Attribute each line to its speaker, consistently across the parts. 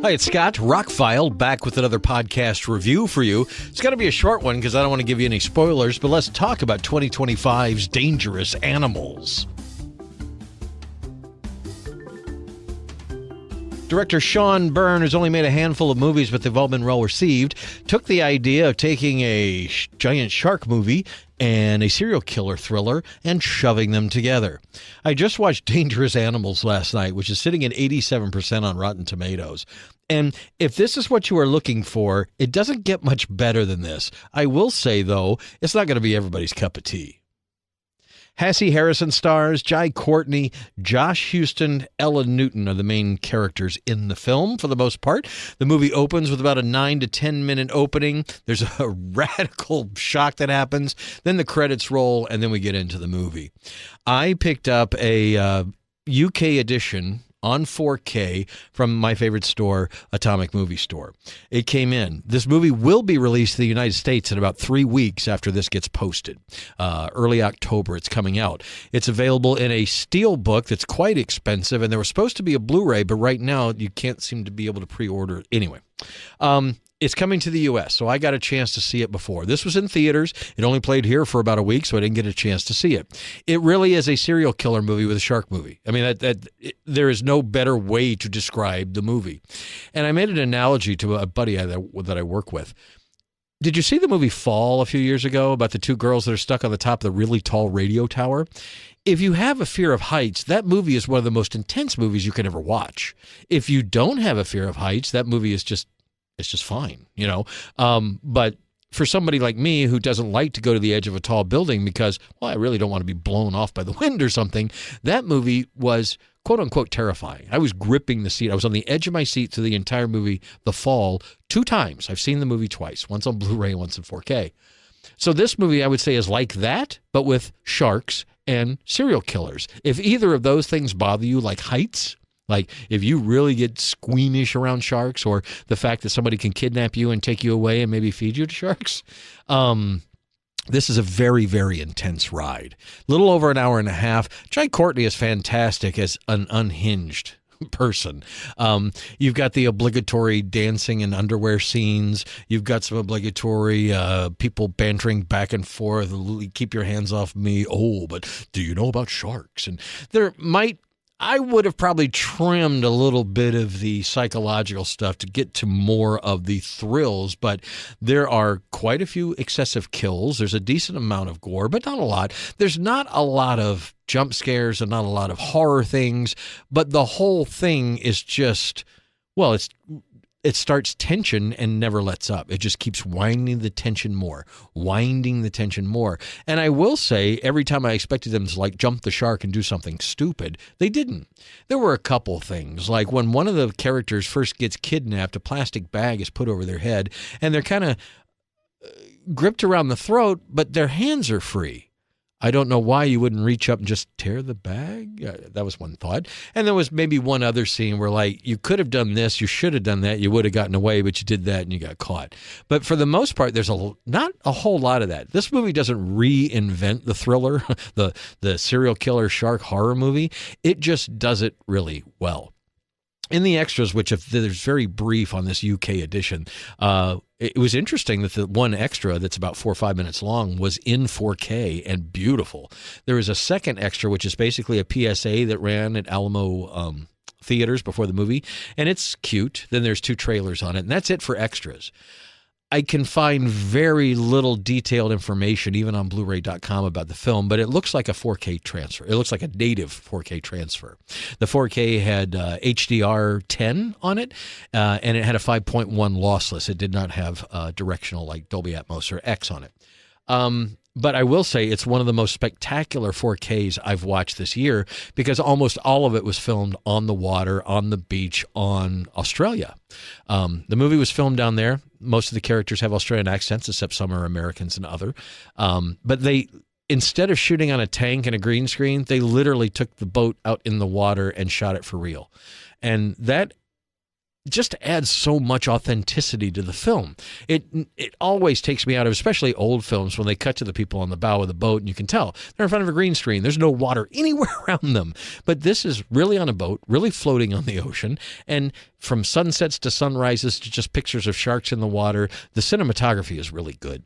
Speaker 1: Hi, it's Scott, ROCKFILE, back with another podcast review for you. It's going to be a short one because I don't want to give you any spoilers, but let's talk about 2025's Dangerous Animals. Director Sean Byrne, who's only made a handful of movies, but they've all been well received, took the idea of taking a giant shark movie and a serial killer thriller and shoving them together. I just watched Dangerous Animals last night, which is sitting at 87% on Rotten Tomatoes. And if this is what you are looking for, it doesn't get much better than this. I will say, though, it's not going to be everybody's cup of tea. Hassie Harrison stars, Jai Courtney, Josh Houston, Ellen Newton are the main characters in the film for the most part. The movie opens with about a 9 to 10 minute opening. There's a radical shock that happens. Then the credits roll, and then we get into the movie. I picked up a UK edition on 4K from my favorite store, Atomic Movie Store. It came in. This movie will be released in the United States in about 3 weeks after this gets posted. Early October, it's coming out. It's available in a steelbook that's quite expensive, and there was supposed to be a Blu-ray, but right now you can't seem to be able to pre-order it. Anyway, it's coming to the U.S., so I got a chance to see it before. This was in theaters. It only played here for about a week, so I didn't get a chance to see it. It really is a serial killer movie with a shark movie. I mean, there is no better way to describe the movie. And I made an analogy to a buddy that I work with. Did you see the movie Fall a few years ago about the two girls that are stuck on the top of the really tall radio tower? If you have a fear of heights, that movie is one of the most intense movies you can ever watch. If you don't have a fear of heights, that movie is just fine, you know. But for somebody like me who doesn't like to go to the edge of a tall building because, well, I really don't want to be blown off by the wind or something, that movie was quote unquote terrifying. I was gripping the seat. I was on the edge of my seat through the entire movie, The Fall, 2 times. I've seen the movie twice, once on Blu-ray and once in 4K. So this movie, I would say, is like that, but with sharks and serial killers. If either of those things bother you, like heights, like if you really get squeamish around sharks, or the fact that somebody can kidnap you and take you away and maybe feed you to sharks, this is a very, very intense ride. Little over an hour and a half. Jai Courtney is fantastic as an unhinged person. You've got the obligatory dancing and underwear scenes. You've got some obligatory people bantering back and forth. Keep your hands off me. Oh, but do you know about sharks? And I would have probably trimmed a little bit of the psychological stuff to get to more of the thrills, but there are quite a few excessive kills. There's a decent amount of gore, but not a lot. There's not a lot of jump scares and not a lot of horror things, but the whole thing is just, well, it starts tension and never lets up. It just keeps winding the tension more. And I will say, every time I expected them to like jump the shark and do something stupid, they didn't. There were a couple things, like when one of the characters first gets kidnapped, a plastic bag is put over their head, and they're kind of gripped around the throat, but their hands are free. I don't know why you wouldn't reach up and just tear the bag. That was one thought. And there was maybe one other scene where, like, you could have done this, you should have done that, you would have gotten away, but you did that and you got caught. But for the most part, there's not a whole lot of that. This movie doesn't reinvent the thriller, the serial killer shark horror movie. It just does it really well. In the extras, which there's very brief on this UK edition, it was interesting that the one extra that's about 4 or 5 minutes long was in 4K and beautiful. There is a second extra, which is basically a PSA that ran at Alamo theaters before the movie, and it's cute. Then there's 2 trailers on it, and that's it for extras. I can find very little detailed information, even on Blu-ray.com, about the film, but it looks like a 4K transfer. It looks like a native 4K transfer. The 4K had HDR10 on it, and it had a 5.1 lossless. It did not have directional like Dolby Atmos or X on it. But I will say it's one of the most spectacular 4Ks I've watched this year, because almost all of it was filmed on the water, on the beach, on Australia. The movie was filmed down there. Most of the characters have Australian accents, except some are Americans and other. But instead of shooting on a tank and a green screen, they literally took the boat out in the water and shot it for real. And that just adds so much authenticity to the film. It always takes me out of, especially old films, when they cut to the people on the bow of the boat and you can tell they're in front of a green screen. There's no water anywhere around them. But this is really on a boat, really floating on the ocean. And from sunsets to sunrises to just pictures of sharks in the water, the cinematography is really good.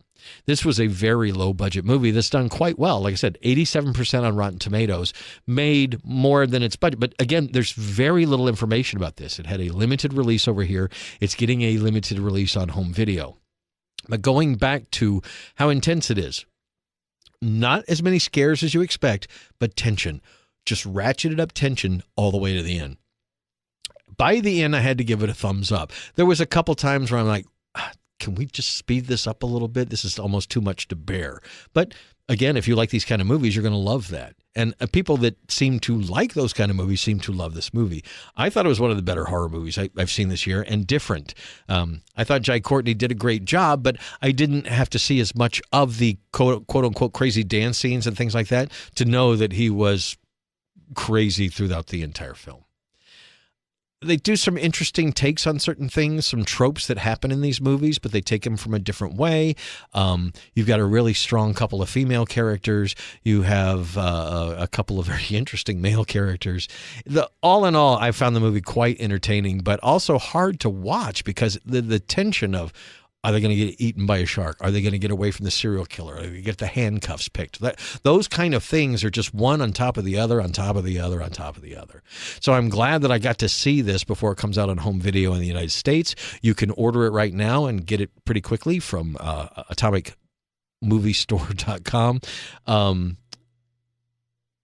Speaker 1: This was a very low-budget movie that's done quite well. Like I said, 87% on Rotten Tomatoes, made more than its budget. But again, there's very little information about this. It had a limited release over here. It's getting a limited release on home video. But going back to how intense it is, not as many scares as you expect, but tension. Just ratcheted up tension all the way to the end. By the end, I had to give it a thumbs up. There was a couple times where I'm like, can we just speed this up a little bit? This is almost too much to bear. But again, if you like these kind of movies, you're going to love that. And people that seem to like those kind of movies seem to love this movie. I thought it was one of the better horror movies I've seen this year, and different. I thought Jai Courtney did a great job, but I didn't have to see as much of the quote-unquote crazy dance scenes and things like that to know that he was crazy throughout the entire film. They do some interesting takes on certain things, some tropes that happen in these movies, but they take them from a different way. You've got a really strong couple of female characters. You have a couple of very interesting male characters. All in all, I found the movie quite entertaining, but also hard to watch because the tension of, are they going to get eaten by a shark? Are they going to get away from the serial killer? Are they going to get the handcuffs picked? Those kind of things are just one on top of the other, on top of the other, on top of the other. So I'm glad that I got to see this before it comes out on home video in the United States. You can order it right now and get it pretty quickly from atomicmoviestore.com.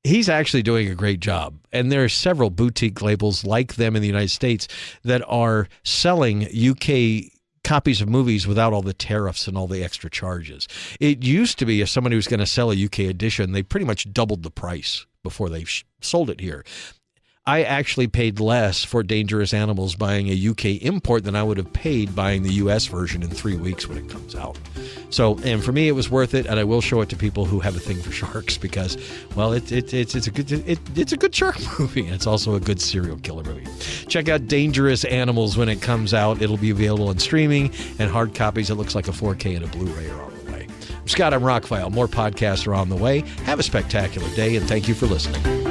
Speaker 1: He's actually doing a great job. And there are several boutique labels like them in the United States that are selling UK copies of movies without all the tariffs and all the extra charges. It used to be if somebody was going to sell a UK edition, they pretty much doubled the price before they sold it here. I actually paid less for Dangerous Animals buying a UK import than I would have paid buying the US version in 3 weeks when it comes out. So, and for me, it was worth it, and I will show it to people who have a thing for sharks because, well, it's a good shark movie. It's also a good serial killer movie. Check out Dangerous Animals when it comes out. It'll be available on streaming and hard copies. It looks like a 4K and a Blu-ray are on the way. I'm Scott, I'm ROCKFILE. More podcasts are on the way. Have a spectacular day, and thank you for listening.